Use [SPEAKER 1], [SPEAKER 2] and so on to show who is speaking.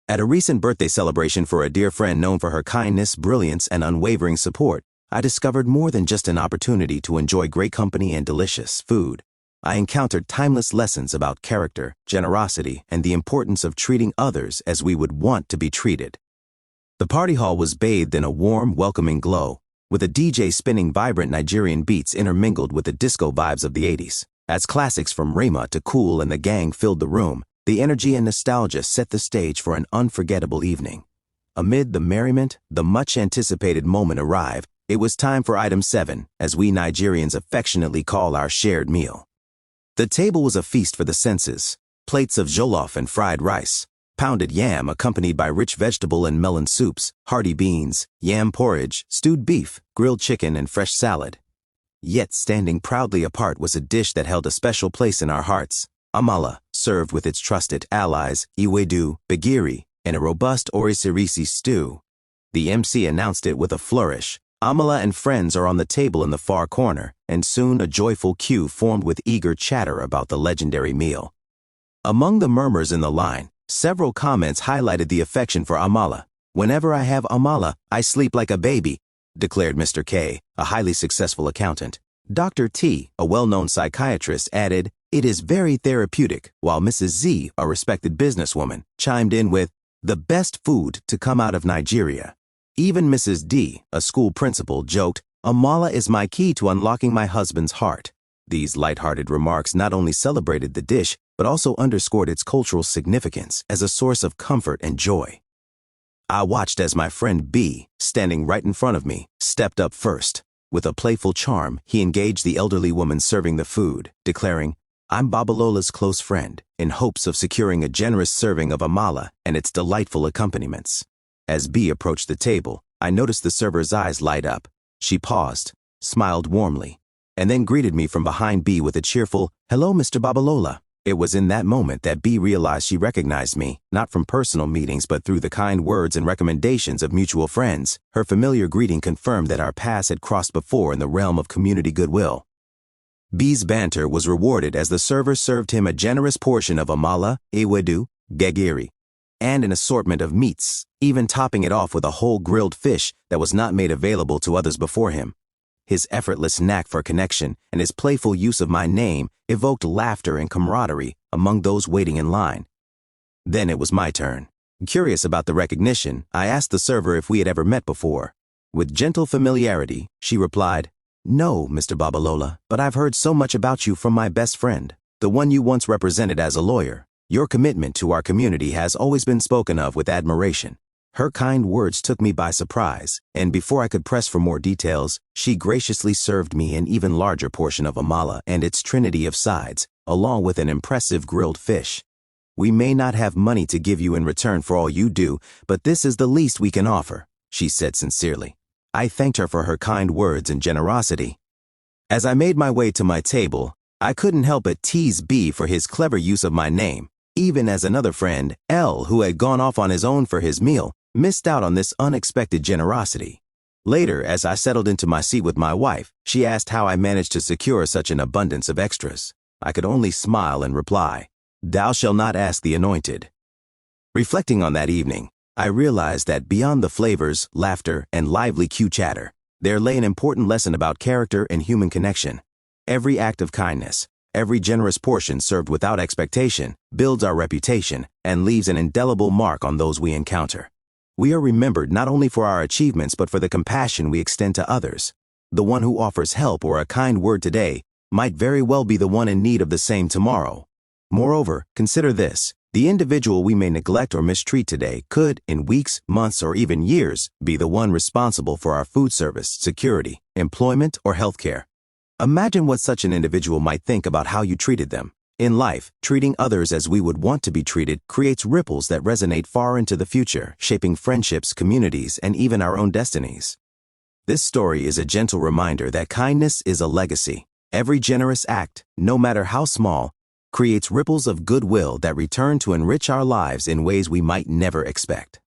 [SPEAKER 1] At a recent birthday celebration for a dear friend known for her kindness, brilliance, and unwavering support, I discovered more than just an opportunity to enjoy great company and delicious food. I encountered timeless lessons about character, generosity, and the importance of treating others as we would want to be treated. The party hall was bathed in a warm, welcoming glow, with a DJ spinning vibrant Nigerian beats intermingled with the disco vibes of the 80s. As classics from Rema to Kool and the Gang filled the room, the energy and nostalgia set the stage for an unforgettable evening. Amid the merriment, the much-anticipated moment arrived. It was time for item 7, as we Nigerians affectionately call our shared meal. The table was a feast for the senses. Plates of jollof and fried rice, pounded yam accompanied by rich vegetable and melon soups, hearty beans, yam porridge, stewed beef, grilled chicken, and fresh salad. Yet standing proudly apart was a dish that held a special place in our hearts. Amala, served with its trusted allies, ewedu, begiri, and a robust orisirisi stew. The MC announced it with a flourish. Amala and friends are on the table in the far corner, and soon a joyful queue formed with eager chatter about the legendary meal. Among the murmurs in the line, several comments highlighted the affection for Amala. "Whenever I have Amala, I sleep like a baby," declared Mr. K, a highly successful accountant. Dr. T, a well-known psychiatrist, added, "It is very therapeutic," while Mrs. Z, a respected businesswoman, chimed in with, "The best food to come out of Nigeria." Even Mrs. D, a school principal, joked, "Amala is my key to unlocking my husband's heart." These lighthearted remarks not only celebrated the dish, but also underscored its cultural significance as a source of comfort and joy. I watched as my friend B, standing right in front of me, stepped up first. With a playful charm, he engaged the elderly woman serving the food, declaring, "I'm Babalola's close friend," in hopes of securing a generous serving of Amala and its delightful accompaniments. As B approached the table, I noticed the server's eyes light up. She paused, smiled warmly, and then greeted me from behind B with a cheerful, "Hello, Mr. Babalola." It was in that moment that B realized she recognized me, not from personal meetings but through the kind words and recommendations of mutual friends. Her familiar greeting confirmed that our paths had crossed before in the realm of community goodwill. B's banter was rewarded as the server served him a generous portion of Amala, ewedu, gegiri, and an assortment of meats, even topping it off with a whole grilled fish that was not made available to others before him. His effortless knack for connection and his playful use of my name evoked laughter and camaraderie among those waiting in line. Then it was my turn. Curious about the recognition, I asked the server if we had ever met before. With gentle familiarity, she replied, "No, Mr. Babalola, but I've heard so much about you from my best friend, the one you once represented as a lawyer. Your commitment to our community has always been spoken of with admiration." Her kind words took me by surprise, and before I could press for more details, she graciously served me an even larger portion of Amala and its trinity of sides, along with an impressive grilled fish. "We may not have money to give you in return for all you do, but this is the least we can offer," she said sincerely. I thanked her for her kind words and generosity. As I made my way to my table, I couldn't help but tease B for his clever use of my name, even as another friend, L, who had gone off on his own for his meal, missed out on this unexpected generosity. Later, as I settled into my seat with my wife, she asked how I managed to secure such an abundance of extras. I could only smile and reply, "Thou shalt not ask the anointed." Reflecting on that evening, I realized that beyond the flavors, laughter, and lively queue chatter, there lay an important lesson about character and human connection. Every act of kindness, every generous portion served without expectation, builds our reputation and leaves an indelible mark on those we encounter. We are remembered not only for our achievements but for the compassion we extend to others. The one who offers help or a kind word today might very well be the one in need of the same tomorrow. Moreover, consider this. The individual we may neglect or mistreat today could, in weeks, months, or even years, be the one responsible for our food service, security, employment, or healthcare. Imagine what such an individual might think about how you treated them. In life, treating others as we would want to be treated creates ripples that resonate far into the future, shaping friendships, communities, and even our own destinies. This story is a gentle reminder that kindness is a legacy. Every generous act, no matter how small, creates ripples of goodwill that return to enrich our lives in ways we might never expect.